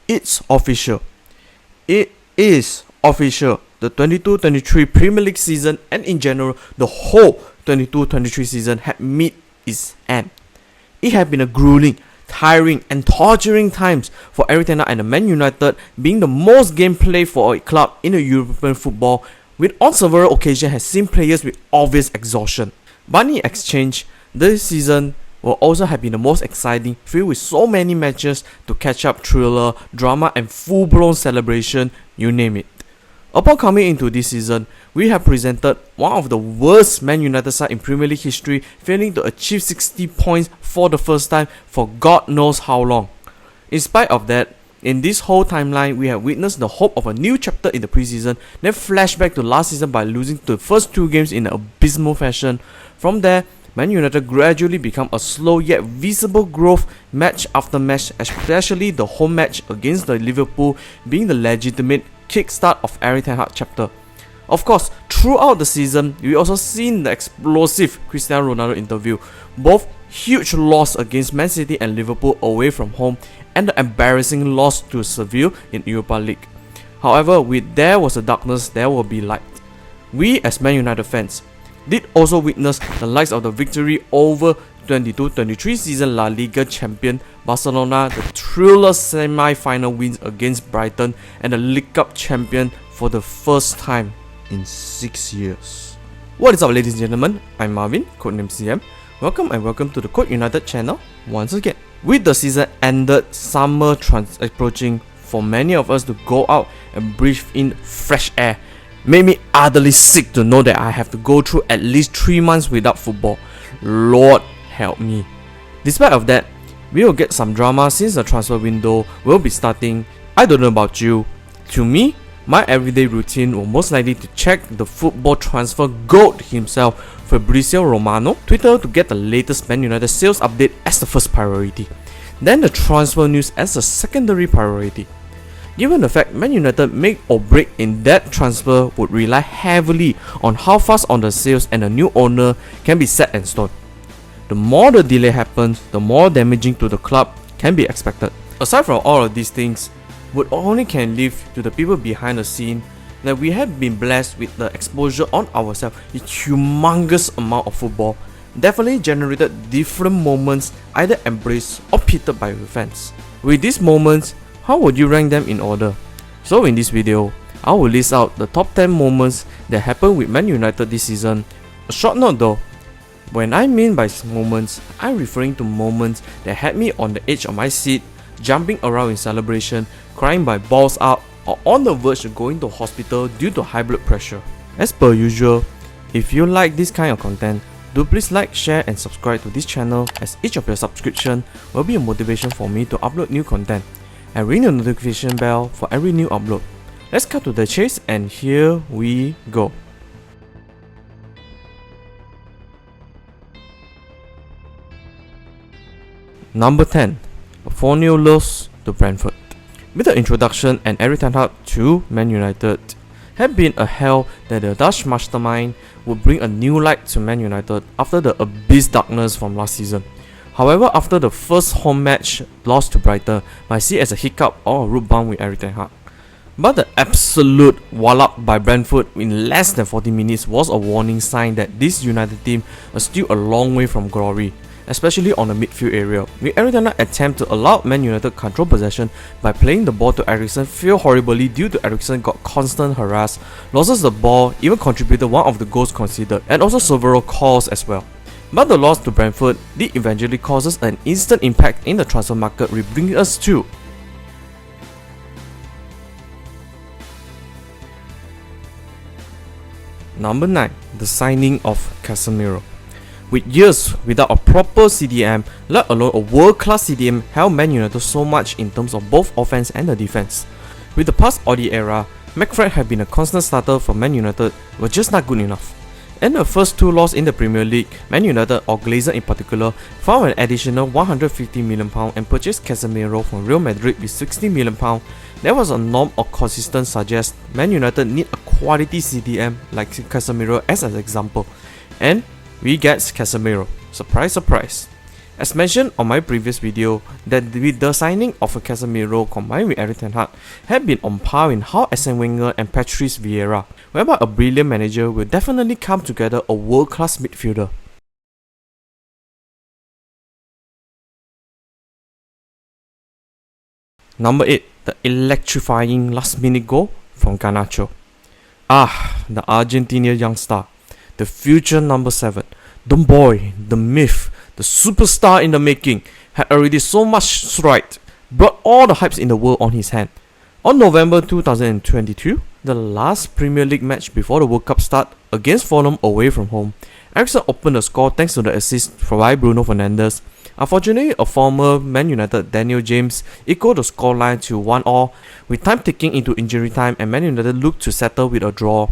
It's official. It is official. The 22-23 Premier League season and in general the whole 22-23 season had met its end. It had been a grueling, tiring and torturing times for Erik ten Hag and the Man United, being the most game played for a club in the European football, with on several occasions has seen players with obvious exhaustion. But in exchange, this season will also have been the most exciting, filled with so many matches to catch up, thriller, drama and full-blown celebration, you name it. Upon coming into this season, we have presented one of the worst Man United side in Premier League history, failing to achieve 60 points for the first time for God knows how long. In spite of that, in this whole timeline, we have witnessed the hope of a new chapter in the preseason, then flashback to last season by losing the first two games in an abysmal fashion. From there, Man United gradually become a slow yet visible growth match after match, especially the home match against the Liverpool being the legitimate kickstart of Erik ten Hag chapter. Of course, throughout the season, we also seen the explosive Cristiano Ronaldo interview, both huge loss against Man City and Liverpool away from home, and the embarrassing loss to Seville in Europa League. However, with there was a darkness, there will be light. We as Man United fans did also witness the likes of the victory over 22-23 season La Liga champion Barcelona, the thriller semi-final wins against Brighton, and the League Cup champion for the first time in 6 years. What is up, ladies and gentlemen? I'm Marvin, codename CM. Welcome to the Code United channel once again. With the season ended, summer approaching, for many of us to go out and breathe in fresh air made me utterly sick to know that I have to go through at least 3 months without football. Lord help me. Despite of that, we will get some drama since the transfer window will be starting. I don't know about you. To me, my everyday routine will most likely to check the football transfer goat himself, Fabrizio Romano, Twitter, to get the latest Man United sales update as the first priority. Then the transfer news as a secondary priority. Given the fact Man United make or break in that transfer would rely heavily on how fast on the sales and a new owner can be set in stone. The more the delay happens, the more damaging to the club can be expected. Aside from all of these things, would only can leave to the people behind the scene that we have been blessed with the exposure on ourselves with humongous amount of football, definitely generated different moments either embraced or pitted by the fans. With these moments, how would you rank them in order? So in this video, I will list out the top 10 moments that happened with Man United this season. A short note though, when I mean by moments, I'm referring to moments that had me on the edge of my seat, jumping around in celebration, crying my balls out, or on the verge of going to hospital due to high blood pressure. As per usual, if you like this kind of content, do please like, share and subscribe to this channel, as each of your subscription will be a motivation for me to upload new content, and ring the notification bell for every new upload. Let's cut to the chase and here we go. Number 10. 4-0 loss to Brentford. With the introduction and Erik ten Hag to Man United had been a hell that the Dutch mastermind would bring a new light to Man United after the abyss darkness from last season. However, after the first home match lost to Brighton, might see as a hiccup or a root bump with Erik ten Hag. But the absolute wallop by Brentford in less than 40 minutes was a warning sign that this United team is still a long way from glory, especially on the midfield area. With Erik ten Hag attempt to allow Man United control possession by playing the ball to Eriksen failed horribly due to Eriksen got constant harass, loses the ball, even contributed one of the goals conceded, and also several calls as well. But the loss to Brentford did eventually causes an instant impact in the transfer market, bringing us to Number 9. The signing of Casemiro. With years without a proper CDM, let alone a world-class CDM, held Man United so much in terms of both offense and the defense. With the past Audi era, McFred had been a constant starter for Man United, but just not good enough. In the first two losses in the Premier League, Man United, or Glazer in particular, found an additional £150 million and purchased Casemiro from Real Madrid with £60 million. There was a norm or consistent suggest Man United need a quality CDM like Casemiro as an example, and we get Casemiro. Surprise, surprise. As mentioned on my previous video, that with the signing of a Casemiro combined with Erik ten Hag had been on par with how Arsene Wenger and Patrice Vieira, whereby a brilliant manager will definitely come together a world-class midfielder. Number 8. The electrifying last-minute goal from Garnacho. The Argentinian youngster, the future number 7, the boy, the myth, the superstar in the making, had already so much stride, brought all the hypes in the world on his hand. On November 2022, the last Premier League match before the World Cup start against Fulham away from home, Eriksen opened the score thanks to the assist by Bruno Fernandes. Unfortunately, a former Man United Daniel James equaled the scoreline to 1-1 with time ticking into injury time, and Man United looked to settle with a draw.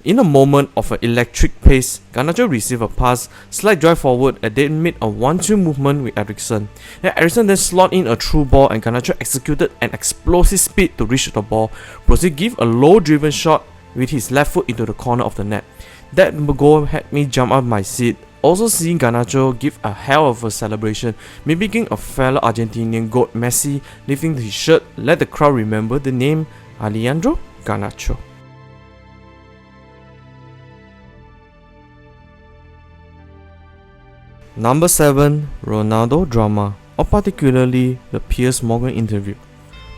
In a moment of an electric pace, Garnacho received a pass, slight drive forward, and then made a 1-2 movement with Eriksen. Eriksen then slot in a through ball, and Garnacho executed an explosive speed to reach the ball, proceed give a low driven shot with his left foot into the corner of the net. That goal had me jump up my seat. Also seeing Garnacho give a hell of a celebration, mimicking a fellow Argentinian goat Messi lifting his shirt, let the crowd remember the name Alejandro Garnacho. Number 7. Ronaldo drama, or particularly the Piers Morgan interview.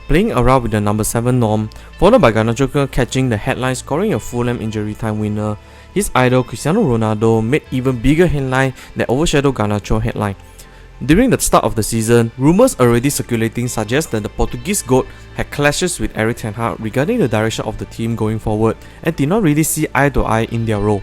Playing around with the number 7 norm, followed by Garnacho catching the headline scoring a Fulham injury time winner, his idol Cristiano Ronaldo made even bigger headline that overshadowed Garnacho headline. During the start of the season, rumours already circulating suggest that the Portuguese GOAT had clashes with Erik ten Hag regarding the direction of the team going forward and did not really see eye to eye in their role.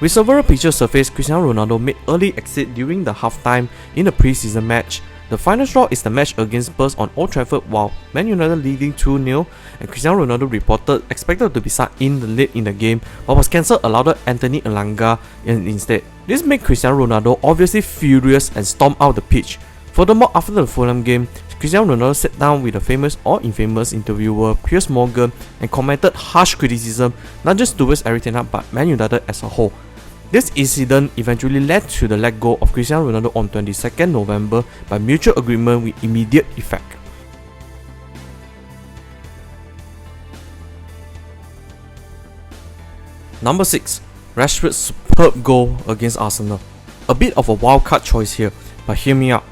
With several pictures surfaced, Cristiano Ronaldo made early exit during the halftime in the pre-season match. The final straw is the match against Spurs on Old Trafford while Man United leading 2-0, and Cristiano Ronaldo reported expected to be subbed in late in the game but was cancelled, allowed Anthony Elanga instead. This made Cristiano Ronaldo obviously furious and stormed out the pitch. Furthermore, after the Fulham game, Cristiano Ronaldo sat down with the famous or infamous interviewer Piers Morgan and commented harsh criticism not just towards Erik ten Hag but Man United as a whole. This incident eventually led to the let go of Cristiano Ronaldo on 22nd November by mutual agreement with immediate effect. Number 6. Rashford's superb goal against Arsenal. A bit of a wild card choice here, but hear me out.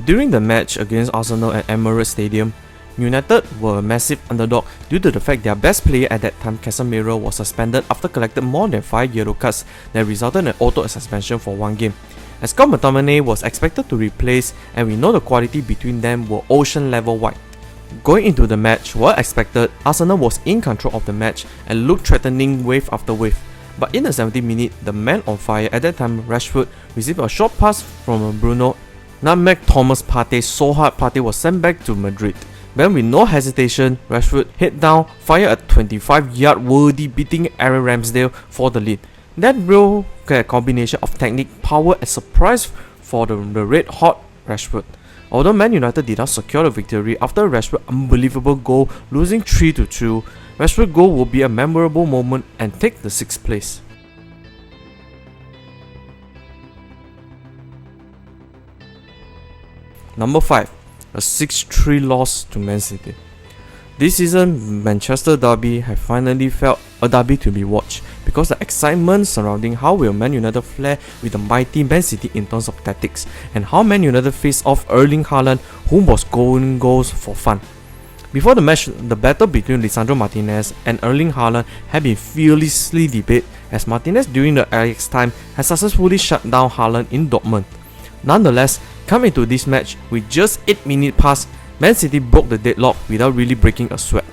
During the match against Arsenal at Emirates Stadium, United were a massive underdog due to the fact their best player at that time, Casemiro, was suspended after collecting more than 5 yellow cards that resulted in an auto suspension for 1 game. As Scott McTominay was expected to replace, and we know the quality between them were ocean level wide. Going into the match, while expected, Arsenal was in control of the match and looked threatening wave after wave. But in the 70th minute, the man on fire at that time, Rashford, received a short pass from Bruno, nutmeg Thomas Partey so hard Partey was sent back to Madrid. Then with no hesitation, Rashford head down, fire a 25-yard worthy beating Aaron Ramsdale for the lead. That real combination of technique, power and surprise for the red-hot Rashford. Although Man United did not secure the victory after Rashford's unbelievable goal, losing 3-2, Rashford's goal will be a memorable moment and take the 6th place. Number 5. A 6-3 loss to Man City. This season, Manchester derby have finally felt a derby to be watched because the excitement surrounding how will Man United fare with the mighty Man City in terms of tactics and how Man United faced off Erling Haaland, whom was scoring goals for fun. Before the match, the battle between Lisandro Martinez and Erling Haaland had been fiercely debated as Martinez during the Ajax time had successfully shut down Haaland in Dortmund. Nonetheless, coming into this match with just 8 minutes past, Man City broke the deadlock without really breaking a sweat.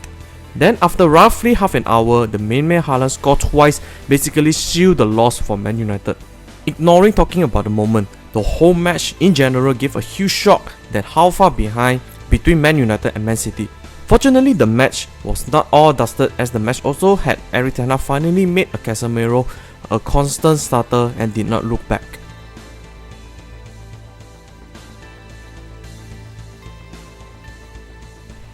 Then after roughly half an hour, the main man Haaland scored twice, basically sealed the loss for Man United. Ignoring talking about the moment, the whole match in general gave a huge shock that how far behind between Man United and Man City. Fortunately, the match was not all dusted as the match also had Erik ten Hag finally made a Casemiro a constant starter and did not look back.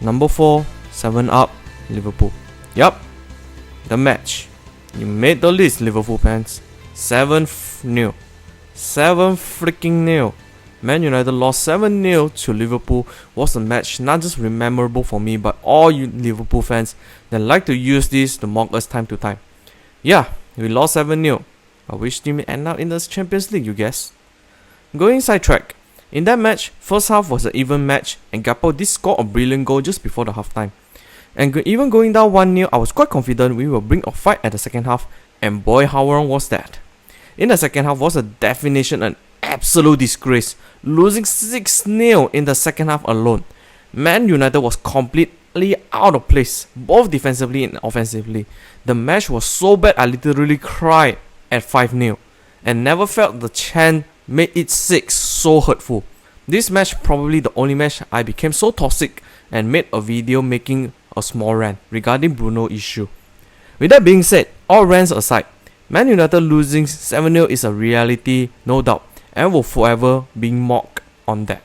Number 4, 7-up, Liverpool. Yup, the match. You made the list, Liverpool fans. 7-0. 7 freaking 0. Man United lost 7-0 to Liverpool was a match not just memorable for me but all you Liverpool fans that like to use this to mock us time to time. Yeah, we lost 7-0. I wish team end up in the Champions League, you guess. Going sidetrack. In that match, first half was an even match and Gakpo did score a brilliant goal just before the halftime. And even going down 1-0, I was quite confident we will bring a fight at the second half, and boy how wrong was that. In the second half was a definition an absolute disgrace, losing 6-0 in the second half alone. Man United was completely out of place, both defensively and offensively. The match was so bad I literally cried at 5-0 and never felt the chant made it 6 so hurtful. This match probably the only match I became so toxic and made a video making a small rant regarding Bruno issue. With that being said, all rants aside, Man United losing 7-0 is a reality, no doubt, and will forever be mocked on that.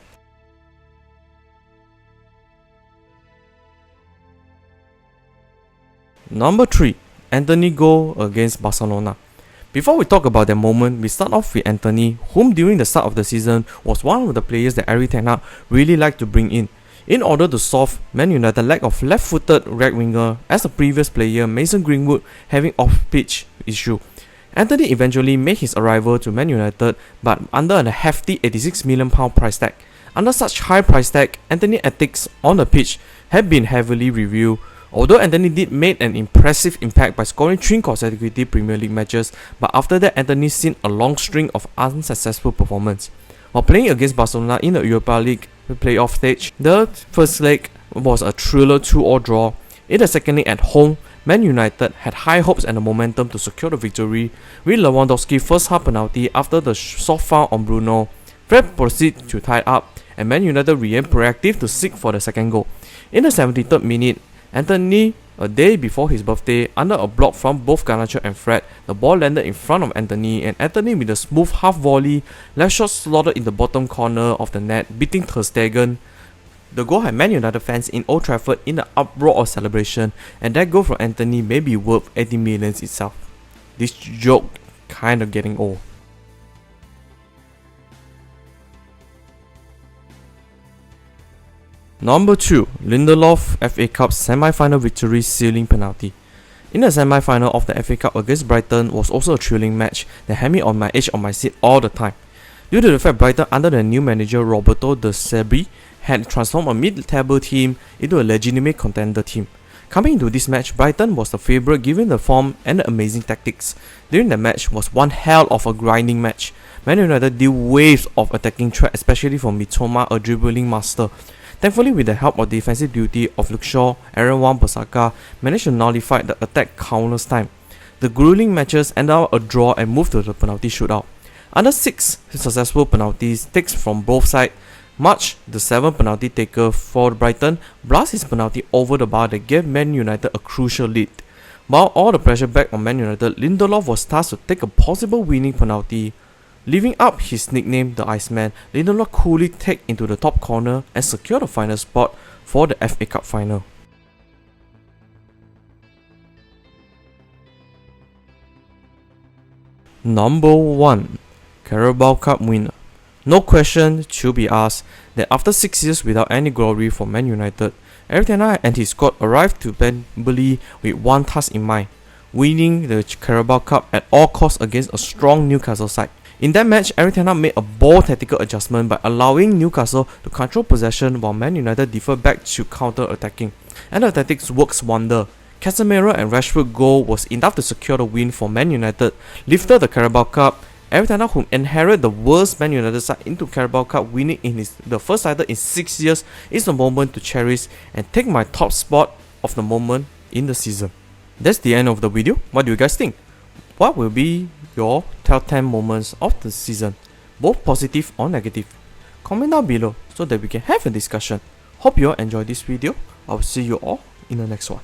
Number 3. Anthony goal against Barcelona. Before we talk about that moment, we start off with Anthony, whom during the start of the season was one of the players that Erik ten Hag really liked to bring in order to solve Man United's lack of left-footed right winger as the previous player Mason Greenwood having off-pitch issue. Anthony eventually made his arrival to Man United but under a hefty £86 million price tag. Under such high price tag, Anthony's ethics on the pitch had been heavily reviewed. Although Anthony did make an impressive impact by scoring 3 consecutive Premier League matches, but after that Anthony seen a long string of unsuccessful performances. While playing against Barcelona in the Europa League playoff stage, the first leg was a thriller 2-2 draw. In the second leg at home, Man United had high hopes and the momentum to secure the victory, with Lewandowski's first half penalty after the soft foul on Bruno. Fred proceeded to tie up, and Man United remained proactive to seek for the second goal. In the 73rd minute, Anthony, a day before his birthday, under a block from both Garnacho and Fred, the ball landed in front of Anthony, and Anthony with a smooth half volley, left shot slotted in the bottom corner of the net, beating Ter Stegen. The goal had Man United fans in Old Trafford in the uproar of celebration, and that goal from Anthony may be worth 80 million itself. This joke kinda getting old. Number 2. Lindelof FA Cup semi-final victory sealing penalty. In the semi-final of the FA Cup against Brighton was also a thrilling match that had me on my edge of my seat all the time. Due to the fact Brighton under the new manager Roberto De Zerbi had transformed a mid-table team into a legitimate contender team. Coming into this match, Brighton was the favourite given the form and the amazing tactics. During the match was one hell of a grinding match. Man United dealt waves of attacking threat, especially from Mitoma, a dribbling master. Thankfully, with the help of defensive duty of Luke Shaw, Aaron Wan-Bissaka managed to nullify the attack countless time. The grueling matches ended up a draw and moved to the penalty shootout. Under 6 successful penalties takes from both sides, March, the 7th penalty taker for Brighton, blasted his penalty over the bar that gave Man United a crucial lead. While all the pressure back on Man United, Lindelof was tasked to take a possible winning penalty. Living up his nickname, the Iceman, Lindelof coolly take into the top corner and secure the final spot for the FA Cup final. Number 1. Carabao Cup winner. No question should be asked that after 6 years without any glory for Man United, Erik ten Hag and his squad arrived to Wembley with one task in mind: winning the Carabao Cup at all costs against a strong Newcastle side. In that match, Erik ten Hag made a bold tactical adjustment by allowing Newcastle to control possession while Man United deferred back to counter-attacking. And the tactics works wonder. Casemiro and Rashford goal was enough to secure the win for Man United, lifted the Carabao Cup. Erik ten Hag, who inherited the worst Man United side into Carabao Cup winning in the first title in 6 years, is the moment to cherish and take my top spot of the moment in the season. That's the end of the video. What do you guys think? What will be your top 10 moments of the season, both positive or negative? Comment down below so that we can have a discussion. Hope you all enjoyed this video. I will see you all in the next one.